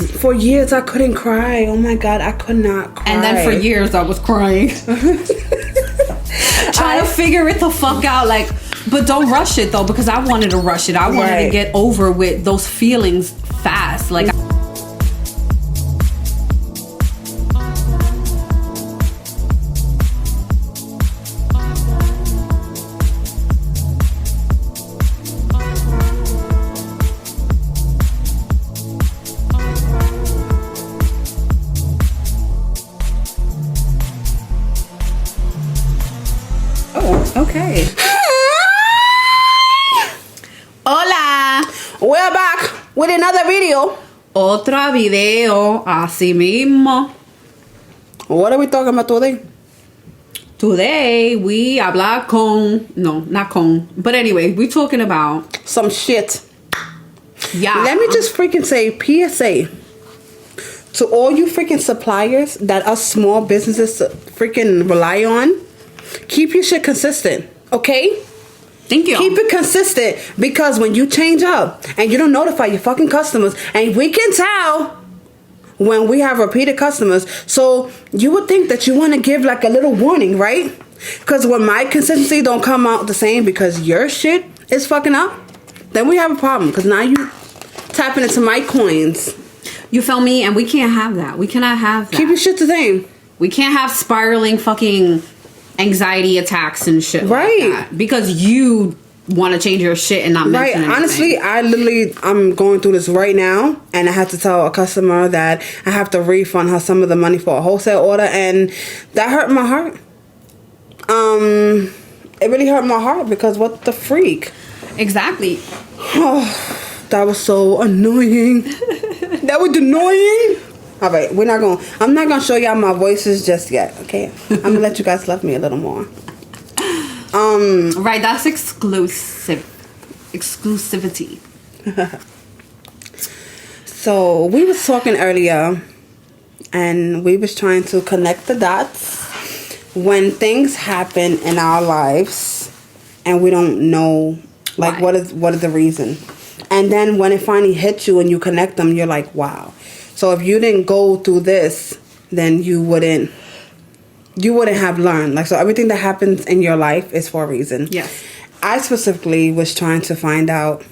For years, I couldn't cry. Oh my God, I could not cry. And then for years, I was crying. Trying to figure it the fuck out. Like, but don't rush it though, because I wanted to rush it. I wanted to get over with those feelings fast. Like, okay. Hola. We're back with another video. Otra video, así mismo. What are we talking about today? Today we habla con, no, not con, but anyway, we talking about some shit. Yeah. Let me just freaking say PSA to all you freaking suppliers that us small businesses freaking rely on. Keep your shit consistent, okay? Thank you. Keep it consistent, because when you change up and you don't notify your fucking customers, and we can tell when we have repeated customers, so you would think that you want to give like a little warning, right? Because when my consistency don't come out the same because your shit is fucking up, then we have a problem, because now you tapping into my coins. You feel me? And we can't have that. We cannot have that. Keep your shit the same. We can't have spiraling fucking anxiety attacks and shit like that because you want to change your shit and not mention anything. Honestly, I'm going through this right now, and I had to tell a customer that I have to refund her some of the money for a wholesale order, and that hurt my heart. It really hurt my heart, because what the freak? Exactly. That was so annoying. That was annoying. All right, I'm not gonna show y'all my voices just yet, okay? I'm gonna let you guys love me a little more. Right, that's exclusivity. So we was talking earlier, and we was trying to connect the dots when things happen in our lives and we don't know like what is the reason. And then when it finally hits you and you connect them, you're like, wow. So if you didn't go through this, then you wouldn't have learned. Like, so everything that happens in your life is for a reason. Yes. I specifically was trying to find out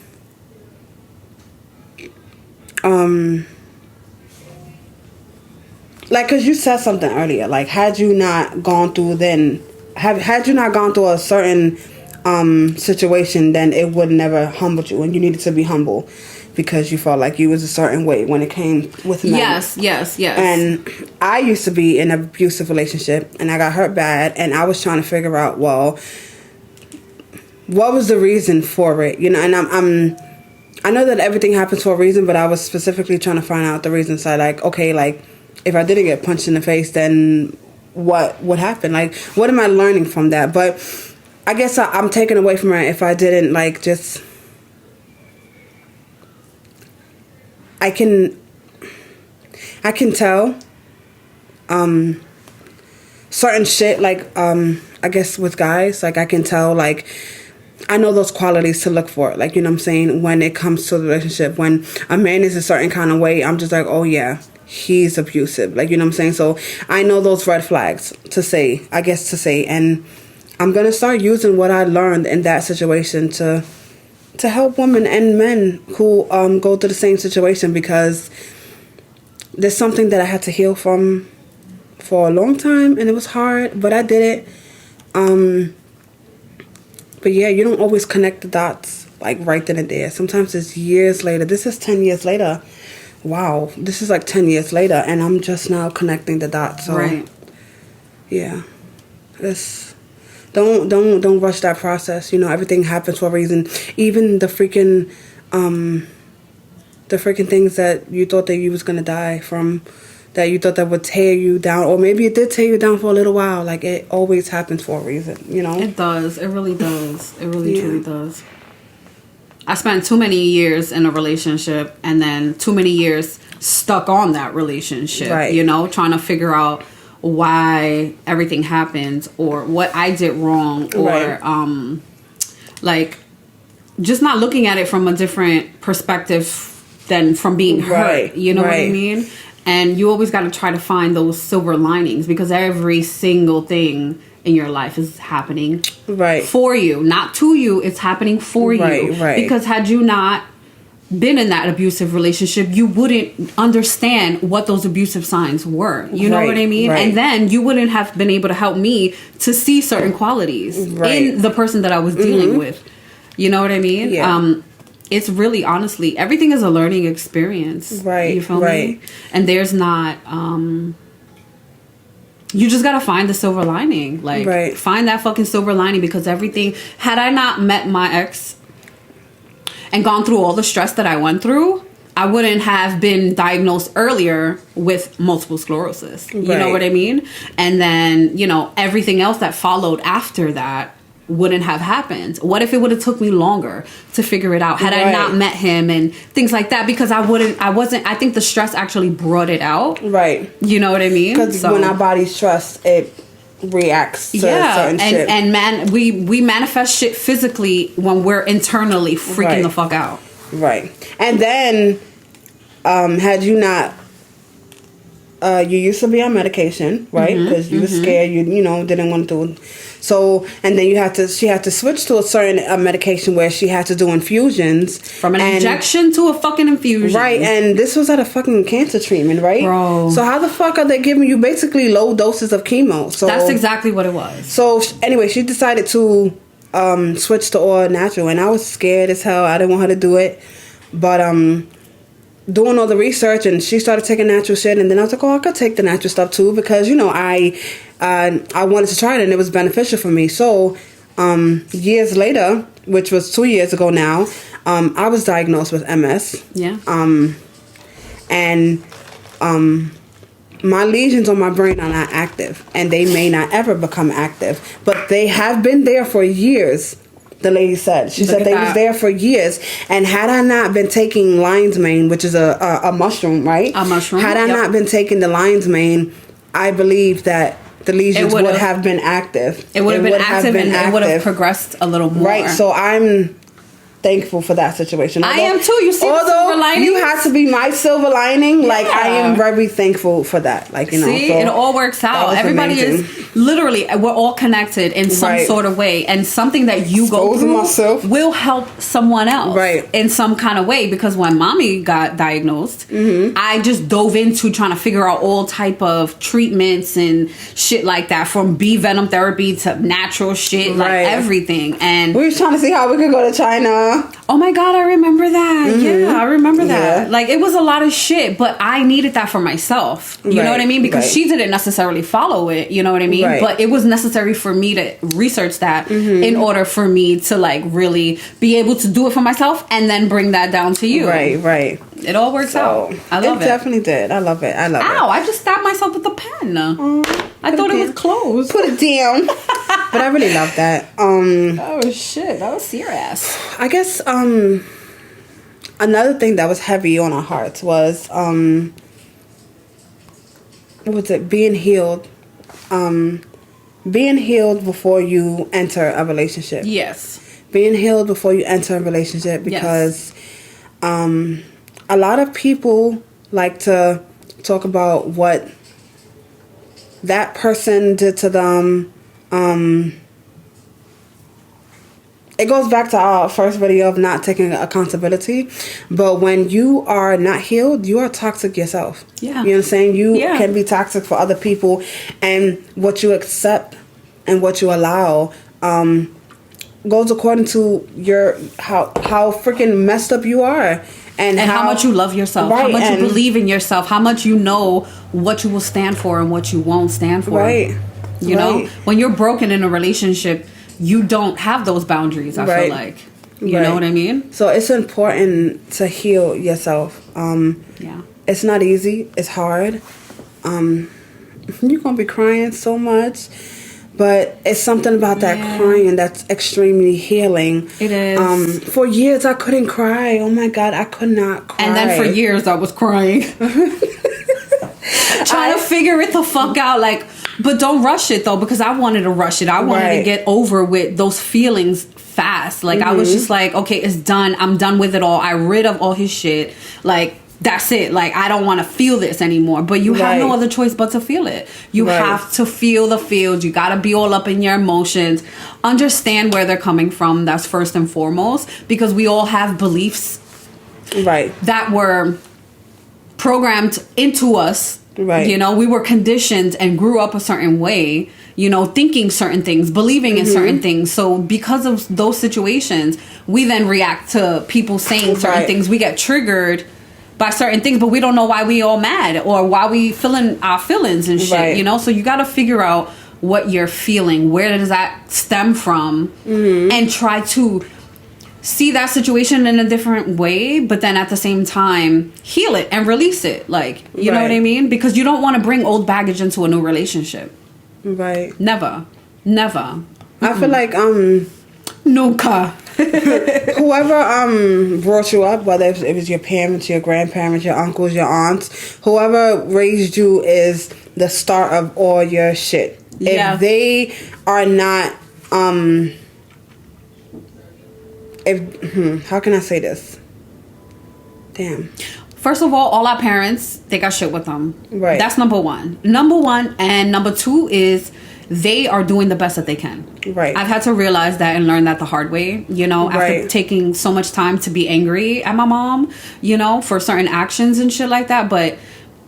like, because you said something earlier, like, had you not gone through a certain situation, then it would never humble you, and you needed to be humble because you felt like you was a certain way when it came with men. Yes. And I used to be in an abusive relationship, and I got hurt bad, and I was trying to figure out, well, what was the reason for it? You know, and I know that everything happens for a reason, but I was specifically trying to find out the reason. So, like, okay, like, if I didn't get punched in the face, then what would happen? Like, what am I learning from that? But I guess I'm taken away from it if I didn't, like, just... I can tell certain shit, like, I guess with guys, like, I can tell, like, I know those qualities to look for, like, you know what I'm saying, when it comes to the relationship. When a man is a certain kind of way, I'm just like, oh yeah, he's abusive, like, you know what I'm saying. So I know those red flags to say, and I'm gonna start using what I learned in that situation to help women and men who go through the same situation, because there's something that I had to heal from for a long time, and it was hard, but I did it. But yeah, you don't always connect the dots like right then and there. Sometimes it's years later. This is 10 years later. Wow, this is like 10 years later, and I'm just now connecting the dots. So, right. Yeah, Don't rush that process. You know, everything happens for a reason. Even the freaking things that you thought that you was gonna die from, that you thought that would tear you down, or maybe it did tear you down for a little while. Like, it always happens for a reason, you know? It does. It really does. It really truly does. I spent too many years in a relationship, and then too many years stuck on that relationship, right. You know, trying to figure out why everything happened or what I did wrong, or like just not looking at it from a different perspective than from being hurt. Right, You know what I right. mean? And you always got to try to find those silver linings, because every single thing in your life is happening Right. for you, not to you. It's happening for you. Right. Because had you not been in that abusive relationship, you wouldn't understand what those abusive signs were. You know Right, what I mean? right. And then you wouldn't have been able to help me to see certain qualities Right. in the person that I was dealing with. You know what I mean? Yeah. It's really, honestly, everything is a learning experience. Right, You feel right. me? And there's not, you just gotta find the silver lining. Like, Right. find that fucking silver lining, because everything, had I not met my ex and gone through all the stress that I went through, I wouldn't have been diagnosed earlier with multiple sclerosis. You know Right. what I mean? And then, you know, everything else that followed after that wouldn't have happened. What if it would have took me longer to figure it out had I Right. not met him and things like that? Because I think the stress actually brought it out. Right. You know what I mean? Because when our body stress, it reacts to certain shit. and man, we manifest shit physically when we're internally freaking Right. the fuck out. Right. And then, had you not, you used to be on medication, right? Because you were scared, you know, didn't want to do. So, and then she had to switch to a certain medication where she had to do infusions. From an injection to a fucking infusion. Right, and this was at a fucking cancer treatment, right? Bro. So how the fuck are they giving you basically low doses of chemo? So That's exactly what it was. So anyway, she decided to switch to all natural, and I was scared as hell. I didn't want her to do it, but doing all the research, and she started taking natural shit, and then I was like, oh, I could take the natural stuff too, because you know I wanted to try it, and it was beneficial for me. So years later, which was 2 years ago now, I was diagnosed with MS. Yeah. And my lesions on my brain are not active, and they may not ever become active, but they have been there for years. The lady said. She said they was there for years, and had I not been taking lion's mane, which is a mushroom, right? A mushroom. Had I not been taking the lion's mane, I believe that the lesions would have been active. It would have been active, and it would have progressed a little more. Right. So I'm thankful for that situation. I am too. You see the silver lining? You have to be my silver lining. Like, I am very thankful for that. Like, you know, see, so it all works out. Everybody amazing. is literally, we're all connected in some sort of way, and something that you go through will help someone else, in some kind of way. Because when mommy got diagnosed, I just dove into trying to figure out all type of treatments and shit like that, from bee venom therapy to natural shit, like everything. And we was trying to see how we could go to China. Oh my God, I remember that. Yeah, I remember that. Like, it was a lot of shit, but I needed that for myself. You know what I mean? Because she didn't necessarily follow it, you know what I mean? But it was necessary for me to research that in order for me to, like, really be able to do it for myself and then bring that down to you. Right. It all works out. I love it. It definitely did. I love it. Ow, I just stabbed myself with a pen. I thought it was closed. Put it down. But I really love that. Oh shit, that was serious. I guess another thing that was heavy on our hearts was what was it? Being healed. Being healed before you enter a relationship. Yes. Being healed before you enter a relationship, because a lot of people like to talk about what that person did to them. It goes back to our first video of not taking accountability. But when you are not healed, you are toxic yourself. Yeah. You know what I'm saying? You can be toxic for other people. And what you accept and what you allow goes according to how freaking messed up you are. And how much you love yourself. How much you believe in yourself. How much you know what you will stand for and what you won't stand for. Right. You know? When you're broken in a relationship, you don't have those boundaries, I feel like. You know what I mean? So it's important to heal yourself. It's not easy. It's hard. You're going to be crying so much. But it's something about that crying that's extremely healing. It is. For years, I couldn't cry. Oh, my God. I could not cry. And then for years, I was crying. Trying to figure it the fuck out. Like, But don't rush it though, because I wanted to rush it. I wanted to get over with those feelings fast. Like I was just like, okay, it's done. I'm done with it all. I rid of all his shit. Like that's it. Like I don't want to feel this anymore. But you have no other choice but to feel it. You have to feel the feels. You got to be all up in your emotions. Understand where they're coming from. That's first and foremost, because we all have beliefs that were programmed into us. You know, we were conditioned and grew up a certain way, you know, thinking certain things, believing in certain things. So because of those situations, we then react to people saying certain things. We get triggered by certain things, but we don't know why we all mad or why we feeling our feelings and shit, you know? So you got to figure out what you're feeling. Where does that stem from? And try to see that situation in a different way, but then at the same time heal it and release it. Like, you know what I mean? Because you don't want to bring old baggage into a new relationship. Never. I feel like nunca. Whoever brought you up, whether it was your parents, your grandparents, your uncles, your aunts, whoever raised you is the start of all your shit. If they are not how can I say this? Damn. First of all our parents, they got shit with them. That's number one. And number two is they are doing the best that they can. I've had to realize that and learn that the hard way, you know, after taking so much time to be angry at my mom, you know, for certain actions and shit like that. But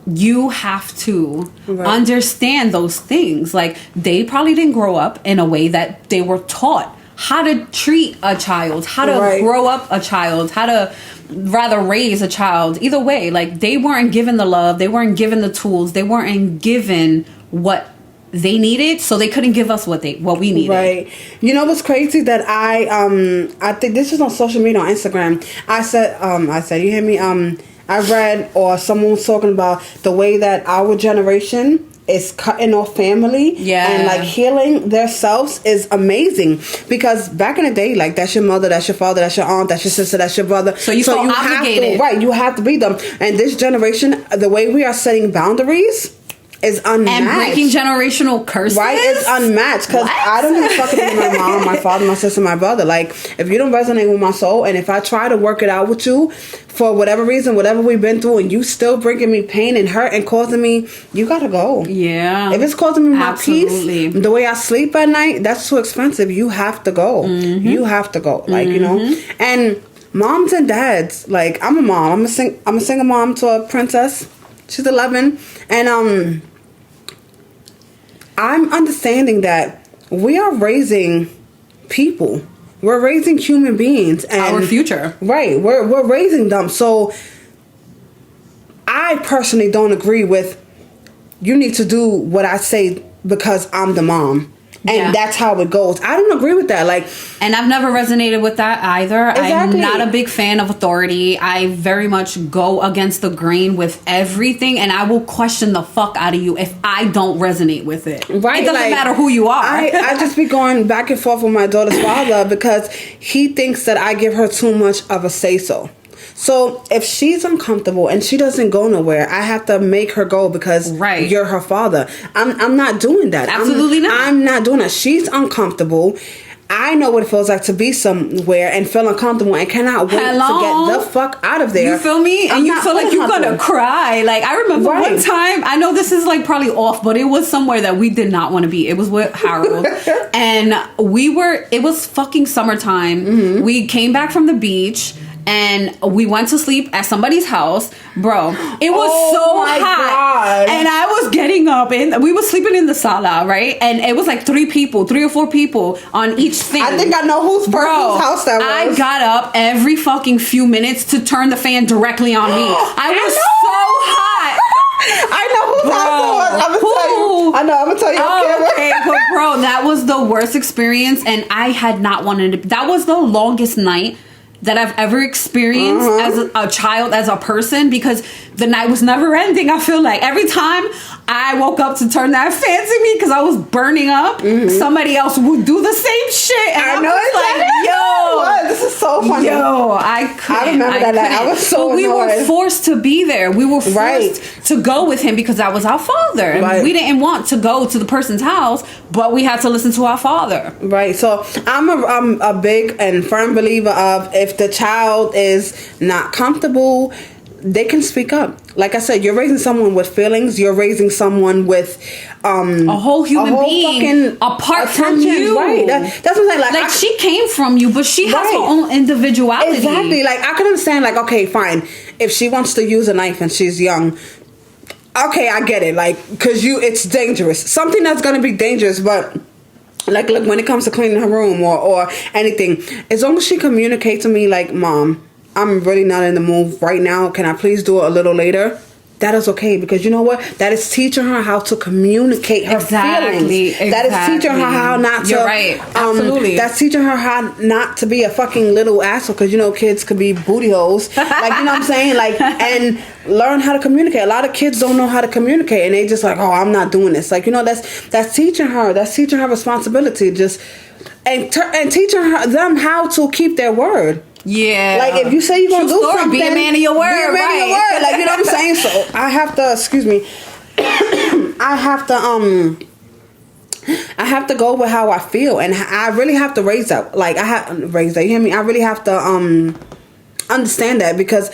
you have to understand those things. Like, they probably didn't grow up in a way that they were taught how to treat a child, how to grow up a child, how to rather raise a child. Either way, like, they weren't given the love, they weren't given the tools, they weren't given what they needed, so they couldn't give us what we needed. You know what's crazy? That I think this was on social media, on Instagram. I said, you hear me? I read, or someone was talking about the way that our generation is cutting off family and like healing themselves is amazing, because back in the day, like, that's your mother, that's your father, that's your aunt, that's your sister, that's your brother, so you feel obligated. You have to be them. And this generation, the way we are setting boundaries is unmatched. And breaking generational curses. It's unmatched. Because I don't give a fuck about my mom, my father, my sister, my brother. Like, if you don't resonate with my soul, and if I try to work it out with you for whatever reason, whatever we've been through, and you still bringing me pain and hurt and causing me, you gotta go. If it's causing me my peace, the way I sleep at night, that's too expensive. You have to go. You have to go. Like, you know. And moms and dads, like, I'm a mom. I'm a single mom to a princess. She's 11. And I'm understanding that we are raising people. We're raising human beings. And our future. We're raising them. So I personally don't agree with, you need to do what I say because I'm the mom. And that's how it goes. I don't agree with that. Like, and I've never resonated with that either. I'm not a big fan of authority. I very much go against the grain with everything, and I will question the fuck out of you if I don't resonate with it. It doesn't matter who you are. I just be going back and forth with my daughter's father because he thinks that I give her too much of a say-so. So if she's uncomfortable and she doesn't go nowhere, I have to make her go because you're her father. I'm not doing that. Absolutely not. I'm not doing that. She's uncomfortable. I know what it feels like to be somewhere and feel uncomfortable and cannot wait to get the fuck out of there. You feel me? And you feel like you're gonna cry. Like, I remember one time, I know this is like probably off, but it was somewhere that we did not want to be. It was with Harold. And it was fucking summertime. We came back from the beach. And we went to sleep at somebody's house. Bro, it was so hot. God. And I was getting up, and we were sleeping in the sala, right? And it was like 3 or 4 people on each thing. I think I know whose house that was. I got up every fucking few minutes to turn the fan directly on me. I was so hot. I know whose house that was. I'm gonna tell you. I know. I'm gonna tell you. Okay, but bro, that was the worst experience, and I had not wanted to. That was the longest night that I've ever experienced as a child, as a person, because the night was never ending. I feel like every time I woke up to turn that fan to me because I was burning up, somebody else would do the same shit. And I know, it's like, yo, what? This is so funny. Yo, I remember that night. I was so But we were forced to be there. We were forced to go with him because that was our father. And we didn't want to go to the person's house, but we had to listen to our father. Right. So I'm a big and firm believer of, if the child is not comfortable, they can speak up. Like I said, you're raising someone with feelings. You're raising someone with a whole human being apart from you. Right. That's what I'm saying. Like she came from you, but she has her own individuality. Exactly. Like I can understand. Like, okay, fine. If she wants to use a knife and she's young, okay, I get it. Like, because it's dangerous. Something that's gonna be dangerous, but. Like, look, when it comes to cleaning her room or anything, as long as she communicates to me, like, Mom, I'm really not in the mood right now. Can I please do it a little later? That is okay, because you know what? That is teaching her how to communicate her feelings. That is teaching her how not to. You're right. Absolutely. That's teaching her how not to be a fucking little asshole, because you know kids could be booty holes. Like, you know what I'm saying? Like, and learn how to communicate. A lot of kids don't know how to communicate, and they just like, oh, I'm not doing this. Like, you know, that's teaching her. That's teaching her responsibility. Just and teaching them how to keep their word. Yeah. Like, if you say you're going to do something, be a man of your word. Be a man of your word. Like, you know what I'm saying? So I have to, excuse me, I have to go with how I feel, and I really have to raise that. Like, you hear me? I really have to understand that, because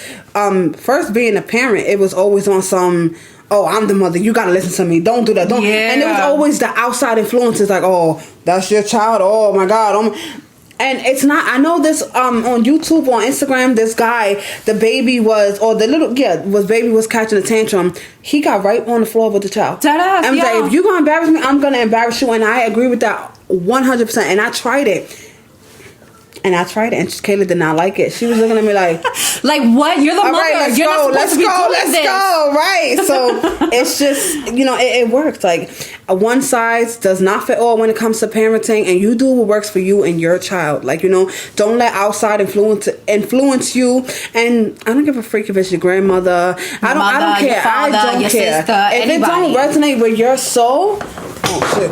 first being a parent, it was always on some, oh, I'm the mother, you gotta listen to me, don't do that, don't. Yeah. And it was always the outside influences, like, oh, that's your child, oh my God, and it's not. I know this on YouTube, on Instagram, this guy, the baby was catching a tantrum. He got right on the floor with the child. I'm like, if you're gonna embarrass me, I'm gonna embarrass you, and I agree with that 100%. And I tried it. And Kayla did not like it. She was looking at me like what? You're the mother. Right, You're not supposed to be doing this. Right. So it's just, you know, it works. Like, one size does not fit all when it comes to parenting, and you do what works for you and your child. Like, you know, don't let outside influence you. And I don't give a freak if it's your grandmother. I don't care. Your father, I don't your care. Sister, if anybody. it don't resonate with your soul, oh shit.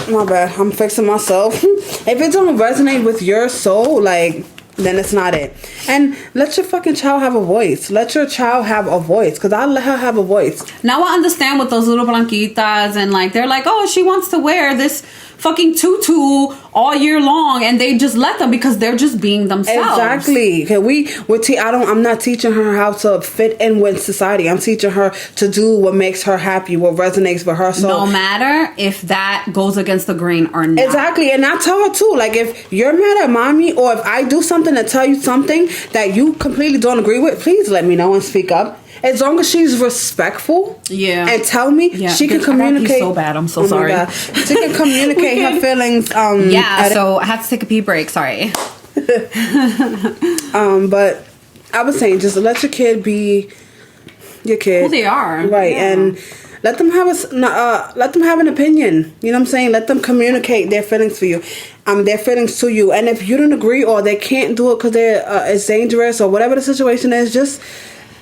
My bad. I'm fixing myself. If it don't resonate with your soul, like, then it's not it. And let your fucking child have a voice. Let your child have a voice, because I let her have a voice. Now I understand with those little blanquitas, and like they're like, oh, she wants to wear this fucking tutu all year long, and they just let them because they're just being themselves. Exactly. I'm not teaching her how to fit in with society. I'm teaching her to do what makes her happy, what resonates with her. So no matter if that goes against the grain or not. Exactly. And I tell her too, like, if you're mad at mommy, or if I do something to tell you something that you completely don't agree with, please let me know and speak up. As long as she's respectful, and tell me, she can communicate. So bad, I'm so sorry. She can communicate her feelings. So I had to take a pee break. Sorry. But I was saying, just let your kid be your kid. Who they are, right? Yeah. And let them have an opinion. You know what I'm saying? Let them communicate their feelings for you. Their feelings to you. And if you don't agree, or they can't do it because it's dangerous, or whatever the situation is, just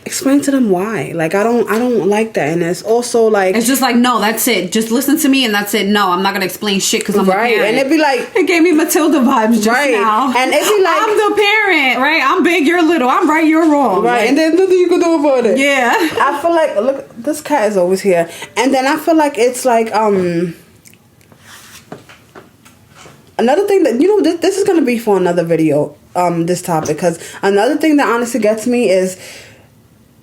explain to them why. Like, I don't like that. And it's also like, it's just like, no, that's it, just listen to me, and that's it. No, I'm not gonna explain shit because I'm the parent. And it'd be like, it gave me Matilda vibes just now. And it'd be like, I'm the parent, right? I'm big, you're little, I'm right, you're wrong, right? Like, and there's nothing you can do about it. Yeah. I feel like, look, this cat is always here. And then I feel like it's like another thing that, you know, this is gonna be for another video, this topic, because another thing that honestly gets me is,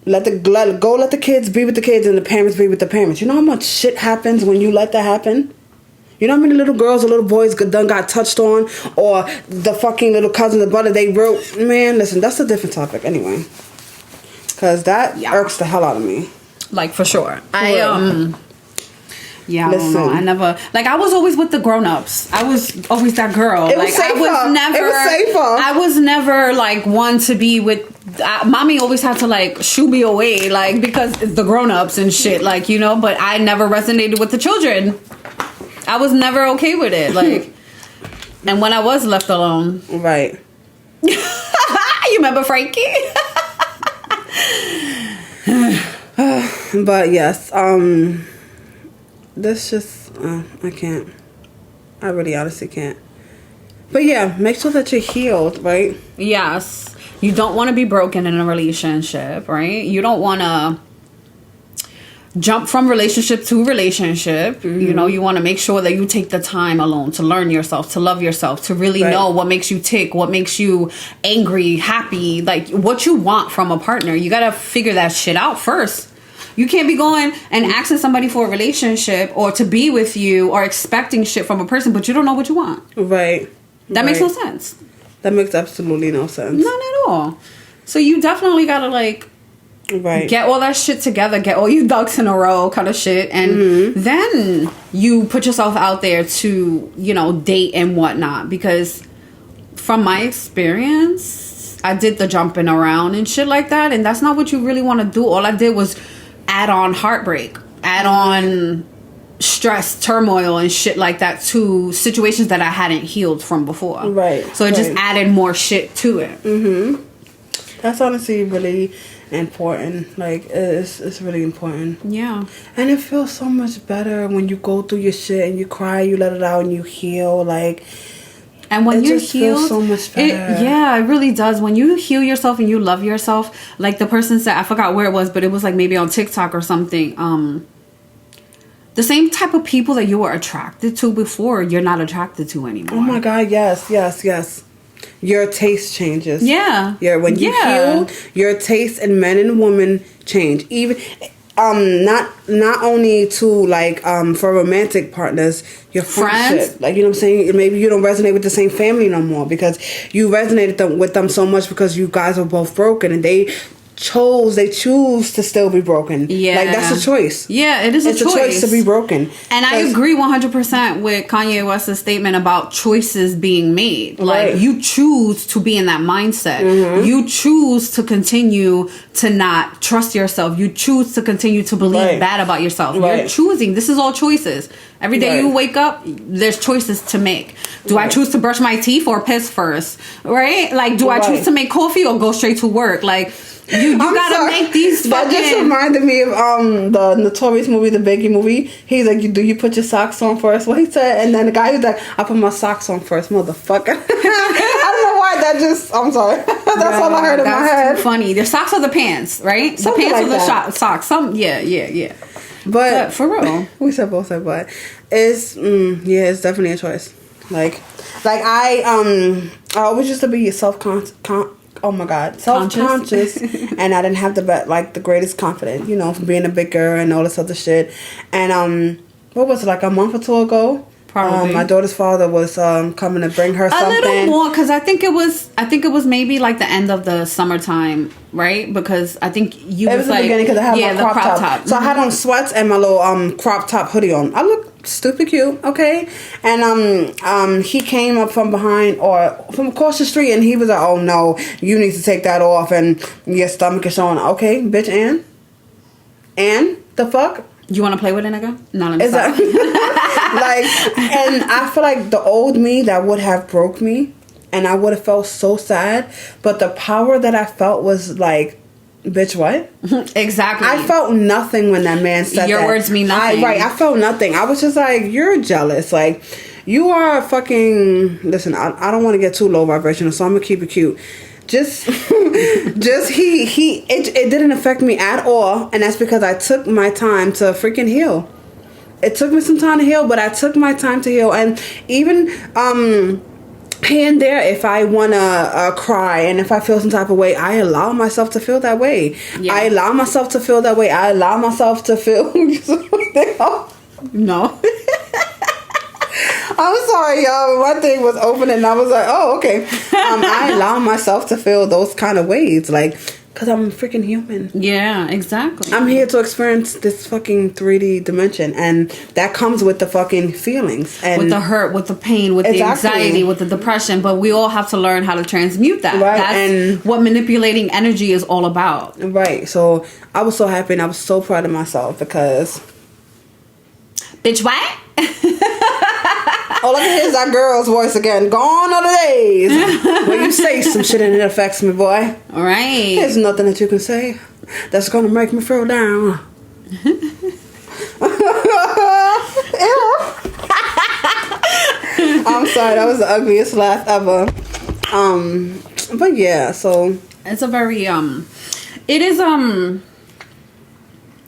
let the kids be with the kids, and the parents be with the parents. You know how much shit happens when you let that happen? You know how many little girls or little boys got touched on, or the fucking little cousin, the brother, they wrote, man, listen, that's a different topic anyway. Because that irks the hell out of me. Like, for sure. Yeah, listen. I don't know. I never, like, I was always with the grown-ups. I was always that girl. It was safer. I was never like one to be with. Mommy always had to like shoo me away, like, because it's the grown-ups and shit, like, you know. But I never resonated with the children. I was never okay with it, like. And when I was left alone, right? You remember Frankie? But yes, this just I can't. I really honestly can't. But yeah, make sure that you're healed, right? Yes. You don't want to be broken in a relationship, right? You don't want to jump from relationship to relationship. Mm-hmm. You know, you want to make sure that you take the time alone to learn yourself, to love yourself, to really know what makes you tick, what makes you angry, happy, like what you want from a partner. You got to figure that shit out first. You can't be going and asking somebody for a relationship or to be with you or expecting shit from a person, but you don't know what you want. Right. That makes no sense. That makes absolutely no sense. None at all. So you definitely got to like get all that shit together, get all your ducks in a row kind of shit. And then you put yourself out there to, you know, date and whatnot. Because from my experience, I did the jumping around and shit like that. And that's not what you really want to do. All I did was add on heartbreak, add on stress, turmoil, and shit like that to situations that I hadn't healed from before. Right. So it just added more shit to it. That's honestly really important. Like, it's really important. Yeah. And it feels so much better when you go through your shit and you cry, you let it out, and you heal. Like, and when you're healed, feels so much better. It really does. When you heal yourself and you love yourself, like the person said, I forgot where it was, but it was like maybe on TikTok or something. The same type of people that you were attracted to before, you're not attracted to anymore. Oh my God, yes. Your taste changes. Yeah. Yeah, when you heal, your taste in men and women change. Even not only to like for romantic partners, your friendship. Like, you know what I'm saying? Maybe you don't resonate with the same family no more because you resonated with them so much because you guys were both broken and they choose to still be broken. Yeah. Like, that's a choice. Yeah, it is a choice. It's a choice to be broken. And I agree 100% with Kanye West's statement about choices being made. Like, you choose to be in that mindset. You choose to continue to not trust yourself. You choose to continue to believe bad about yourself. You're choosing. This is all choices. Every day you wake up, there's choices to make. Do I choose to brush my teeth or piss first? Right? Like, do I choose to make coffee or go straight to work? Like, you gotta make these fucking... That just reminded me of the Notorious movie, the Biggie movie. He's like, do you put your socks on first? What he said, and then the guy was like, I put my socks on first, motherfucker. I don't know why that just... I'm sorry. That's all I heard in my head. That's funny. The socks or the pants, right? Something the pants like or the socks. Yeah. But for real, we said both. But it's it's definitely a choice. Like I always used to be self-conscious, and I didn't have the greatest confidence, you know, from being a big girl and all this other shit. And what was it, like a month or two ago? Probably. My daughter's father was coming to bring her something. A little more, because I think it was maybe like the end of the summertime, right? Because I think you it was like, the beginning because I had my crop top. So I had on sweats and my little crop top hoodie on. I look stupid cute, okay? And he came up from behind or from across the street and he was like, "Oh no, you need to take that off and your stomach is showing." Okay, bitch, and the fuck. You want to play with a nigga? Not in the Like, and I feel like the old me that would have broke me, and I would have felt so sad. But the power that I felt was like, bitch, what? Exactly. I felt nothing when that man said your that. words mean nothing. I felt nothing. I was just like, you're jealous. Like, you are fucking. Listen, I don't want to get too low vibrational, so I'm gonna keep it cute. Just it didn't affect me at all, and that's because I took my time to freaking heal. It took me some time to heal, but I took my time to heal, and even here and there, if I wanna cry and if I feel some type of way, I allow myself to feel that way. Yeah. I allow myself to feel that way. I allow myself to feel. No. I'm sorry, y'all. My thing was open and I was like, oh, okay. I allow myself to feel those kind of ways, like, because I'm freaking human. Yeah, exactly. I'm here to experience this fucking 3D dimension, and that comes with the fucking feelings. And with the hurt, with the pain, with the anxiety, with the depression. But we all have to learn how to transmute that. Right. That's what manipulating energy is all about. Right. So I was so happy and I was so proud of myself because... Bitch, what? All I can hear is that girl's voice again. Gone are the days when you say some shit and it affects me, boy. All right. There's nothing that you can say. that's gonna make me feel down. I'm sorry, that was the ugliest laugh ever. But yeah, so it's a very it is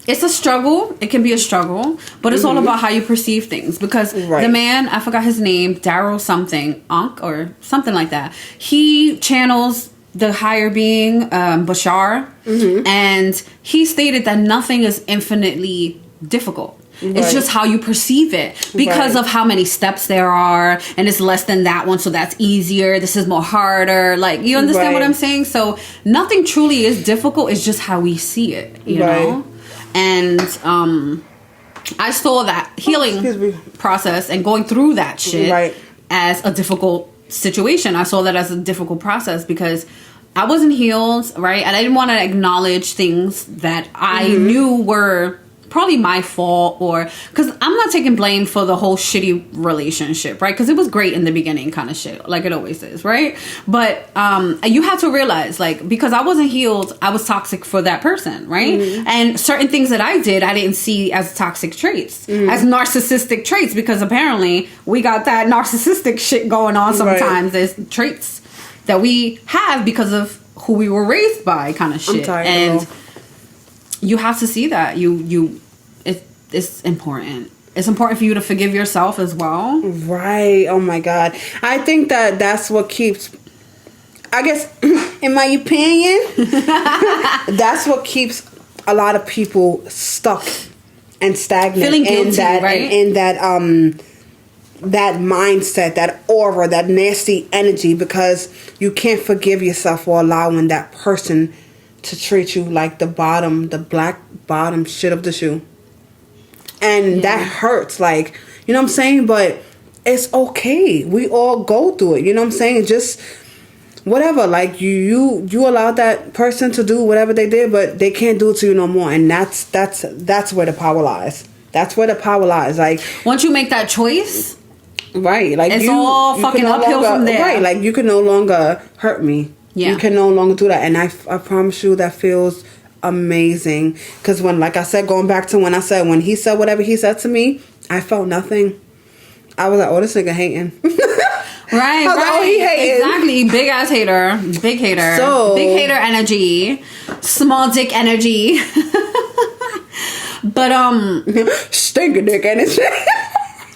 it's a struggle. It can be a struggle, but it's all about how you perceive things. Because the man, I forgot his name, Daryl something, Ankh or something like that. He channels the higher being, Bashar, and he stated that nothing is infinitely difficult. It's just how you perceive it because of how many steps there are, and it's less than that one, so that's easier. This is more harder. Like, you understand what I'm saying? So nothing truly is difficult. It's just how we see it, you know? And I saw that healing process and going through that shit as a difficult situation. I saw that as a difficult process because I wasn't healed, right? And I didn't want to acknowledge things that I knew were probably my fault, or because I'm not taking blame for the whole shitty relationship, right? Because it was great in the beginning, kind of shit, like it always is, right? But you have to realize, like, because I wasn't healed, I was toxic for that person, right? And certain things that I did, I didn't see as toxic traits, as narcissistic traits, because apparently we got that narcissistic shit going on sometimes as traits that we have because of who we were raised by, kind of shit. And you have to see that it's important. It's important for you to forgive yourself as well. Right. Oh my God. I think that's what keeps, I guess, in my opinion, that's what keeps a lot of people stuck and stagnant. Feeling guilty, right? In that mindset, that aura, that nasty energy, because you can't forgive yourself for allowing that person to treat you like the black bottom shit of the shoe. And that hurts, like, you know what I'm saying? But it's okay. We all go through it, you know what I'm saying? Just whatever, like, you allowed that person to do whatever they did, but they can't do it to you no more. And that's where the power lies. That's where the power lies. Like, once you make that choice, right, like, it's all fucking uphill from there. Right, like, you can no longer hurt me. Yeah. You can no longer do that. And I promise you that feels amazing. Because when, like I said, going back to when he said whatever he said to me, I felt nothing. I was like, oh, this nigga hating. Right, like, oh, he hating. Exactly. Big ass hater. Big hater. Big hater energy. Small dick energy. But, stinker dick energy.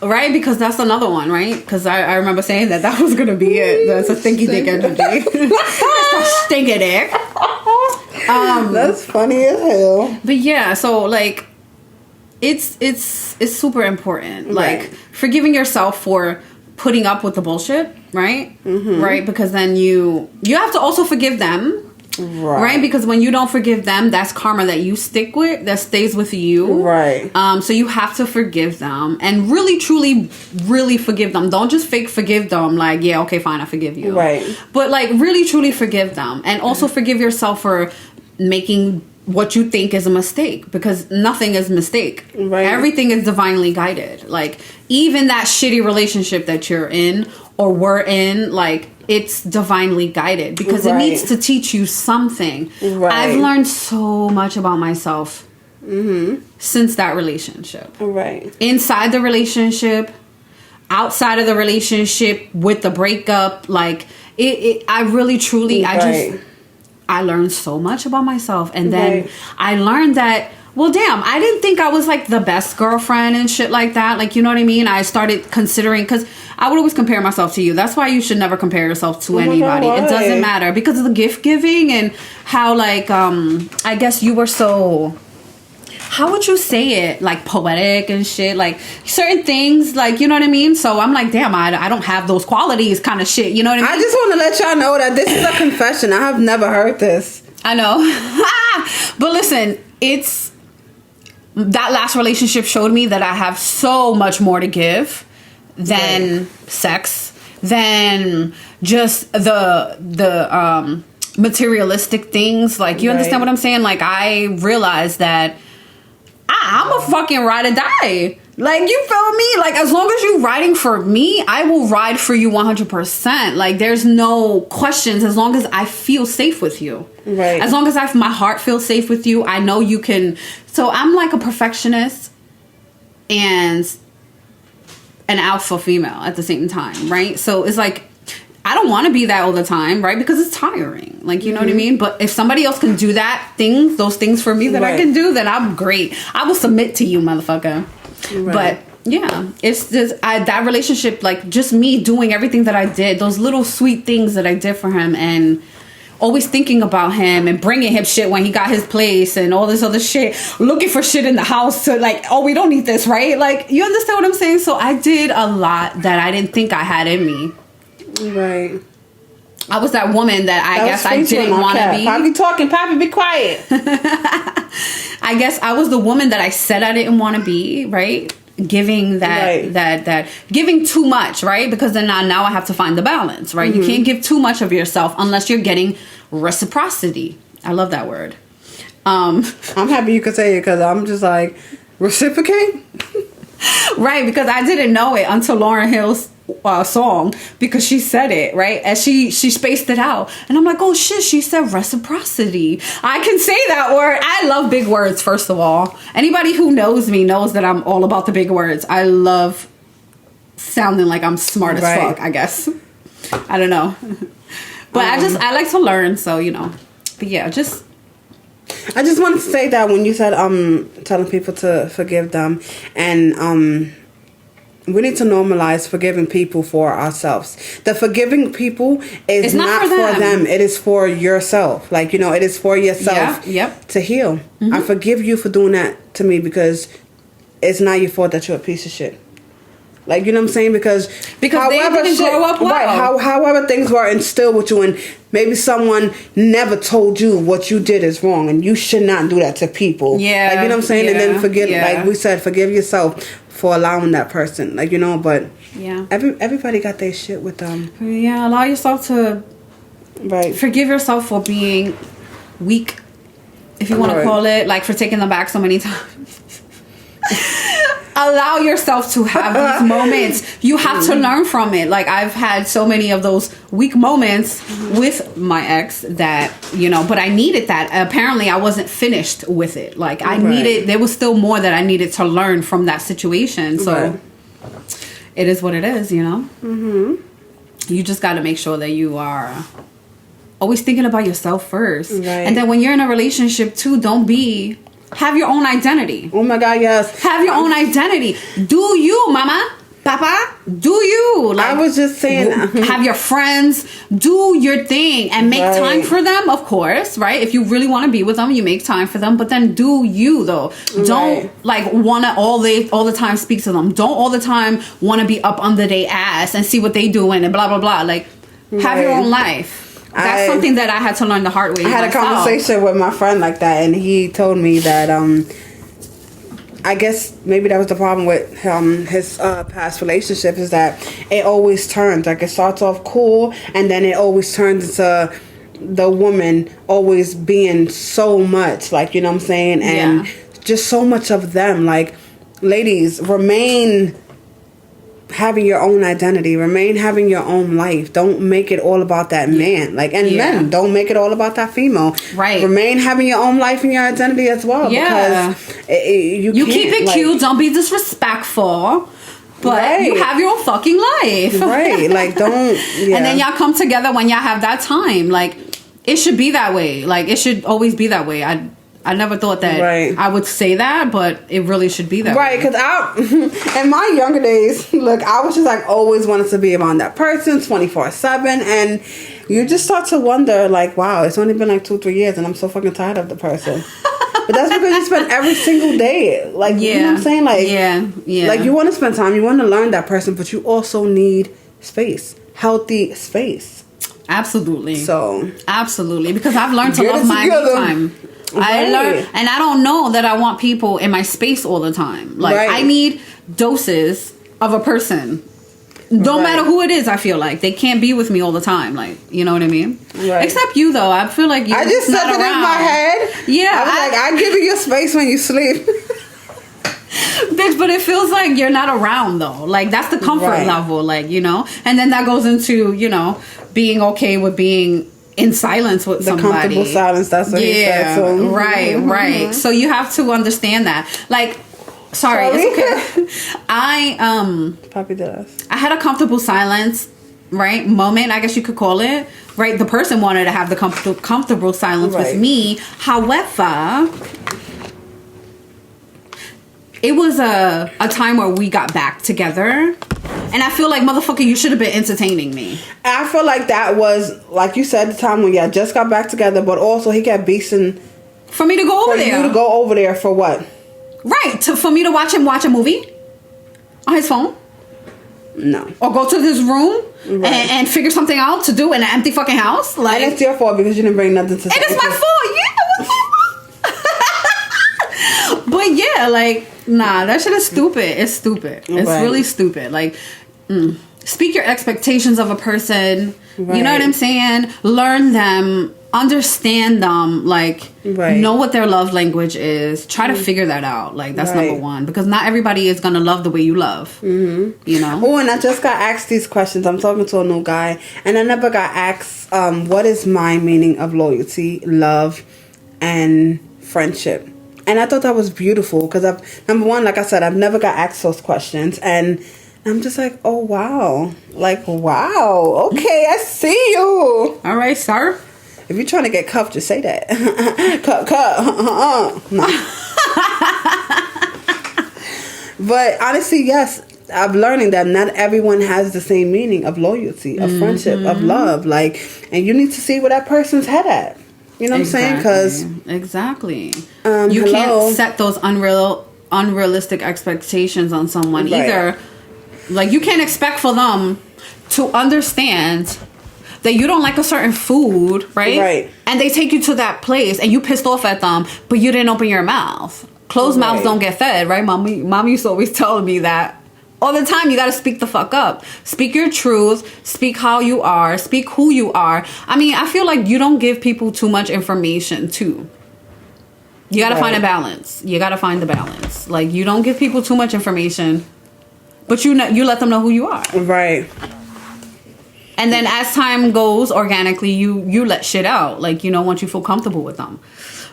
Right, because that's another one, right? Because I remember saying that was gonna be it. That's a stinky dick energy. It's a stinky dick. That's funny as hell. But yeah, so like, it's super important. Like, forgiving yourself for putting up with the bullshit, right? Right, because then you have to also forgive them. Right, because when you don't forgive them, that's karma that you stick with, that stays with you. Right. So you have to forgive them and really, truly, really forgive them. Don't just fake forgive them. Like, yeah, okay, fine, I forgive you. Right. But like, really, truly forgive them, and also forgive yourself for making what you think is a mistake, because nothing is mistake. Right. Everything is divinely guided. Like, even that shitty relationship that you're in or were in, like, it's divinely guided because it needs to teach you something. Right. I've learned so much about myself since that relationship. Right. Inside the relationship, outside of the relationship, with the breakup, like, I really, truly, I learned so much about myself. And then I learned that, well, damn, I didn't think I was like the best girlfriend and shit like that. Like, you know what I mean? I started considering, because I would always compare myself to you. That's why you should never compare yourself to anybody. It doesn't matter, because of the gift giving and how, like, I guess you were so, how would you say it? Like, poetic and shit. Like, certain things, like, you know what I mean? So I'm like, damn, I don't have those qualities, kind of shit. You know what I mean? I just want to let y'all know that this is a confession. I have never heard this. I know. But listen, that last relationship showed me that I have so much more to give than sex, than just the materialistic things. Like, you understand what I'm saying? Like, I realized that I'm a fucking ride or die. Like, you feel me? Like, as long as you riding for me, I will ride for you 100%. Like, there's no questions as long as I feel safe with you. Right. As long as my heart feels safe with you, I know you can. So I'm like a perfectionist and an alpha female at the same time, right? So it's like, I don't want to be that all the time, right? Because it's tiring. Like, you know what I mean? But if somebody else can do those things for me that I can do, then I'm great. I will submit to you, motherfucker. Right. But yeah, it's just that relationship, like just me doing everything that I did, those little sweet things that I did for him, and always thinking about him and bringing him shit when he got his place and all this other shit, looking for shit in the house to like, oh, we don't need this, right? Like, you understand what I'm saying? So I did a lot that I didn't think I had in me. Right. I was that woman that I guess I didn't want to be. Poppy talking, Poppy be quiet. I guess I was the woman that I said I didn't want to be, right? Giving that giving too much, right? Because then now I have to find the balance, right? You can't give too much of yourself unless you're getting reciprocity. I love that word. I'm happy you could say it because I'm just like, reciprocate? Right, because I didn't know it until Lauryn Hill's song, because she said it, right? And she spaced it out, and I'm like, oh shit, she said reciprocity. I can say that word. I love big words. First of all, anybody who knows me knows that I'm all about the big words. I love sounding like I'm smart as fuck, I guess. I don't know. But I like to learn, so you know. But yeah, I just wanted to say that when you said telling people to forgive them, and we need to normalize forgiving people for ourselves. The forgiving people is not for them. It is for yourself. Like, you know, it is for yourself to heal. Mm-hmm. I forgive you for doing that to me because it's not your fault that you're a piece of shit. Like, you know what I'm saying? Because they didn't grow up well. Right, however things were instilled with you, and maybe someone never told you what you did is wrong, and you should not do that to people. Yeah. Like, you know what I'm saying? Yeah, and then like we said, forgive yourself for allowing that person. Like, you know, but everybody got their shit with them. Yeah, allow yourself to forgive yourself for being weak, if you want to call it, like for taking them back so many times. Allow yourself to have these moments. You have to learn from it. Like, I've had so many of those weak moments with my ex that, you know, but I needed that. Apparently I wasn't finished with it. Like, there was still more that I needed to learn from that situation. So it is what it is, you know? Mm-hmm. You just got to make sure that you are always thinking about yourself first. Right. And then when you're in a relationship too, have your own identity. Oh my God, yes. Have your own identity. Do you, mama, papa, do you. Like, I was just saying. Have your friends. Do your thing. And make time for them, of course, right? If you really want to be with them, you make time for them. But then do you, though. Don't, like, want to all the time speak to them. Don't all the time want to be up under their ass and see what they doing and blah, blah, blah. Like, have your own life. That's something that I had to learn the hard way. I had a conversation with my friend like that, and he told me that I guess maybe that was the problem with his past relationship, is that it always turns. Like, it starts off cool, and then it always turns into the woman always being so much, like, you know what I'm saying, and just so much of them. Like, ladies, remain having your own identity, remain having your own life. Don't make it all about that man. Like, and men, don't make it all about that female. Right. Remain having your own life and your identity as well. Yeah. Because you keep it cute. Don't be disrespectful. But you have your own fucking life. Right. Like, don't. Yeah. And then y'all come together when y'all have that time. Like, it should be that way. Like, it should always be that way. I never thought that I would say that, but it really should be that way. Right, because in my younger days, look, I was just like always wanted to be around that person 24/7, and you just start to wonder, like, wow, it's only been like 2-3 years, and I'm so fucking tired of the person. But that's because you spend every single day, like, you know what I'm saying? Like, like, you want to spend time, you want to learn that person, but you also need space, healthy space. Absolutely. So, absolutely, because I've learned to love my me time. I learned, and I don't know that I want people in my space all the time. Like, I need doses of a person. Don't matter who it is, I feel like. They can't be with me all the time. Like, you know what I mean? Right. Except you, though. I feel like you're just said it in my head. Yeah. I was like, I give you your space when you sleep. but it feels like you're not around though. Like that's the comfort level, like, you know. And then that goes into, you know, being okay with being in silence with somebody. The comfortable silence, that's what he said. So. Right. So you have to understand that. Like, sorry. It's okay. Puppy does. I had a comfortable silence, right, moment, I guess you could call it. Right, the person wanted to have the comfortable silence with me. However, it was a time where we got back together. And I feel like, motherfucker, you should have been entertaining me. I feel like that was, like you said, the time when y'all just got back together, but also he kept beasting for me to go over there. For you to go over there for what? Right, for me to watch him watch a movie on his phone. No. Or go to his room and figure something out to do in an empty fucking house. Like, and it's your fault because you didn't bring nothing to. And it's my fault. Yeah, it was my fault. But yeah, like, nah, that shit is stupid. It's stupid. It's really stupid. Like, speak your expectations of a person. Right. You know what I'm saying? Learn them. Understand them. Like, know what their love language is. Try to figure that out. Like, that's number one. Because not everybody is going to love the way you love. You know? Oh, and I just got asked these questions. I'm talking to a new guy. And I never got asked, what is my meaning of loyalty, love, and friendship? And I thought that was beautiful. Because, number one, like I said, I've never got asked those questions. And I'm just like, oh, wow. Like, wow. Okay, I see you. All right, sir. If you're trying to get cuffed, just say that. No. But honestly, yes, I'm learning that not everyone has the same meaning of loyalty, of friendship, of love. Like, and you need to see where that person's head at. You know what I'm saying? Because you can't set those unrealistic expectations on someone either. Like, you can't expect for them to understand that you don't like a certain food, right? And they take you to that place and you pissed off at them, but you didn't open your mouth. Closed mouths don't get fed, right? Mommy used to always tell me that all the time. You got to speak the fuck up. Speak your truth. Speak how you are. Speak who you are. I mean, I feel like you don't give people too much information too. You got to find a balance. You got to find the balance. Like, you don't give people too much information, but you let them know who you are. Right. And then as time goes, organically, you let shit out. Like, you know, once you feel comfortable with them.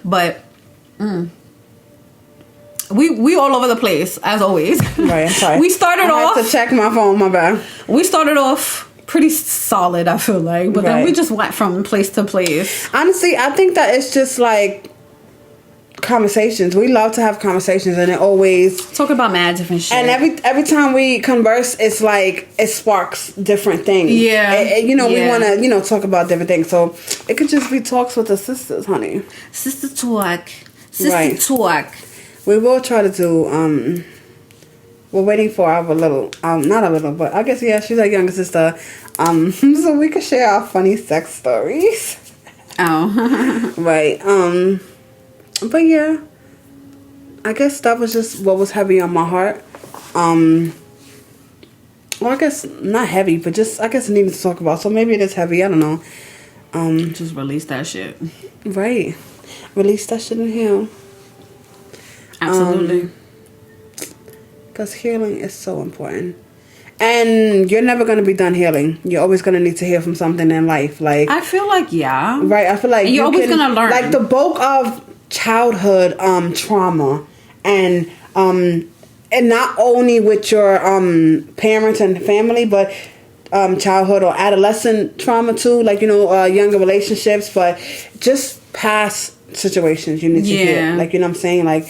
But we all over the place, as always. Right, I'm sorry. We started off... I have to check my phone, my bad. We started off pretty solid, I feel like. But then we just went from place to place. Honestly, I think that it's just like conversations. We love to have conversations, and it always talk about mad different shit. And every time we converse, it's like it sparks different things. We want to talk about different things. So it could just be talks with the sisters, honey. Sister talk. Talk. We will try to do. We're waiting for our little, not a little, but I guess she's our younger sister. So we could share our funny sex stories. Oh. Right. But yeah, I guess that was just what was heavy on my heart. Well, I guess not heavy, but just I guess needing to talk about. So maybe it is heavy. I don't know. Just release that shit. Right, release that shit in here. Absolutely. Because healing is so important. And you're never going to be done healing. You're always going to need to heal from something in life. Like, I feel like, yeah. Right, I feel like you're always going to learn. Like, the bulk of childhood trauma and not only with your parents and family, but childhood or adolescent trauma too, like, younger relationships, but just past situations you need to heal. Like, you know what I'm saying? Like,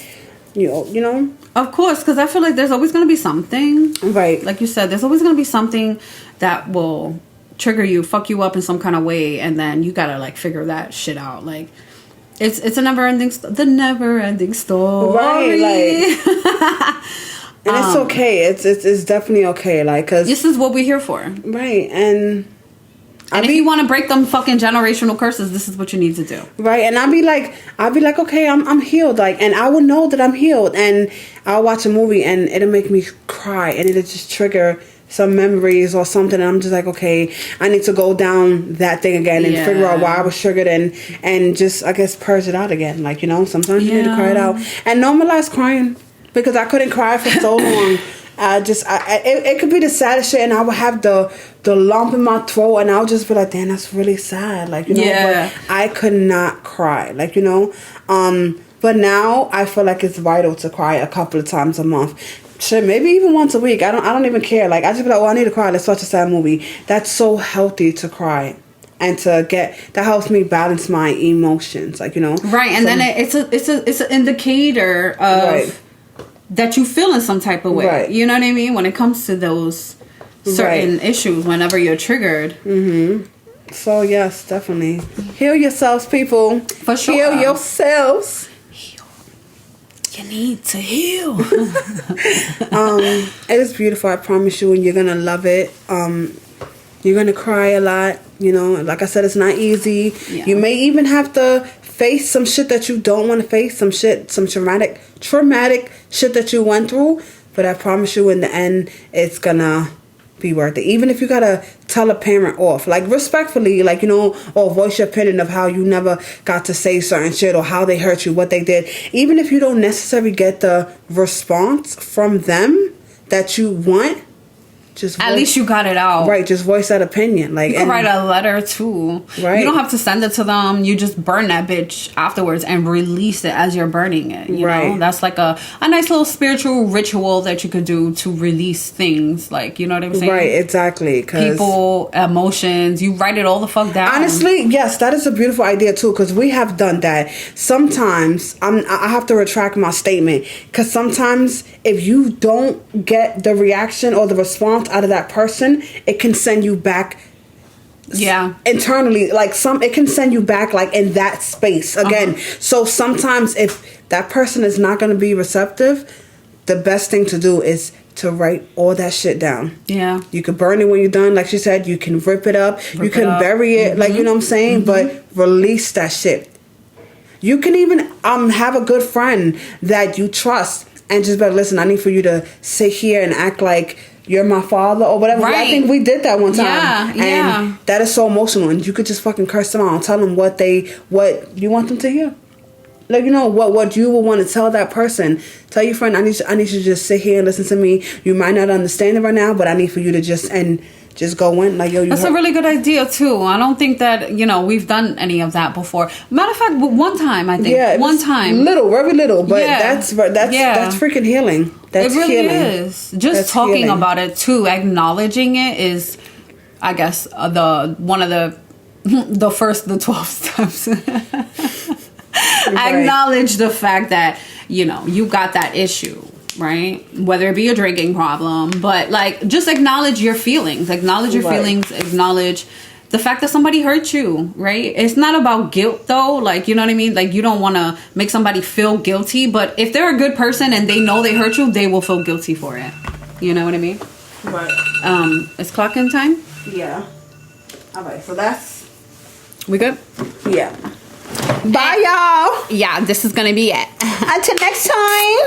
you know? Of course, because I feel like there's always going to be something. Right. Like you said, there's always going to be something that will trigger you, fuck you up in some kind of way, and then you got to, like, figure that shit out. Like, it's a never-ending... the never-ending story. Right, like... And it's okay. It's definitely okay. Like, because... This is what we're here for. Right, and if you want to break them fucking generational curses, this is what you need to do. Right, and I'll be like, okay, I'm healed. Like, and I will know that I'm healed. And I'll watch a movie and it'll make me cry. And it'll just trigger some memories or something. And I'm just like, okay, I need to go down that thing again and figure out why I was triggered and just, I guess, purge it out again. Like, sometimes you need to cry it out. And normalize crying. because I couldn't cry for so long. It could be the saddest shit, and I would have the lump in my throat, and I would just be like, damn, that's really sad. Like, you know, but I could not cry. Like, you know, but now I feel like it's vital to cry a couple of times a month. Shit, maybe even once a week. I don't even care. Like, I just be like, oh, I need to cry. Let's watch a sad movie. That's so healthy to cry. And that helps me balance my emotions, like, you know. Right, and then it's an indicator of that you feel in some type of way. Right. You know what I mean? When it comes to those certain issues, whenever you're triggered. Mm-hmm. So yes, definitely heal yourselves, people. For sure, heal yourselves. You need to heal. It is beautiful, I promise you, and you're gonna love it. You're gonna cry a lot, you know. Like I said, it's not easy. Yeah. You may even have to face some shit that you don't want to face, some traumatic shit that you went through. But I promise you, in the end, it's gonna be worth it. Even if you gotta tell a parent off, like respectfully, like, you know, or voice your opinion of how you never got to say certain shit or how they hurt you, what they did. Even if you don't necessarily get the response from them that you want, at least you got it out. Right, just voice that opinion. Like, you can write a letter too. Right. You don't have to send it to them. You just burn that bitch afterwards and release it as you're burning it. You know? That's like a nice little spiritual ritual that you could do to release things. Like, you know what I'm saying? Right, exactly. People, emotions, you write it all the fuck down. Honestly, yes, that is a beautiful idea too, because we have done that. Sometimes, I have to retract my statement, because sometimes if you don't get the reaction or the response out of that person, it can send you back internally, like it can send you back like in that space again. So sometimes if that person is not going to be receptive, the best thing to do is to write all that shit down. You can burn it when you're done, like she said. You can rip it up, you can bury it, like, you know what I'm saying, but release that shit. You can even have a good friend that you trust and just be like, listen, I need for you to sit here and act like you're my father or whatever. Right. I think we did that one time. And that is so emotional. And you could just fucking curse them out and tell them what you want them to hear. Like, you know, what you will want to tell that person. Tell your friend, I need you to just sit here and listen to me. You might not understand it right now, but I need for you to just go in. Like, yo, that's a really good idea too. I don't think that, you know, we've done any of that before. Matter of fact, one time, I think. Yeah, one time. Very little, but that's freaking healing. That's it really healing. Is. Just talking healing about it too, acknowledging it is, I guess, one of the first 12 steps. Acknowledge the fact that, you know, you got that issue. Right? Whether it be a drinking problem, but like, just acknowledge your feelings. Acknowledge your feelings. Acknowledge the fact that somebody hurt you. Right? It's not about guilt though. Like, you know what I mean? Like, you don't want to make somebody feel guilty, but if they're a good person and they know they hurt you, they will feel guilty for it. You know what I mean? Right. It's clocking time? Yeah. All right. So that's... We good? Yeah. Bye, y'all. Yeah, this is going to be it. Until next time.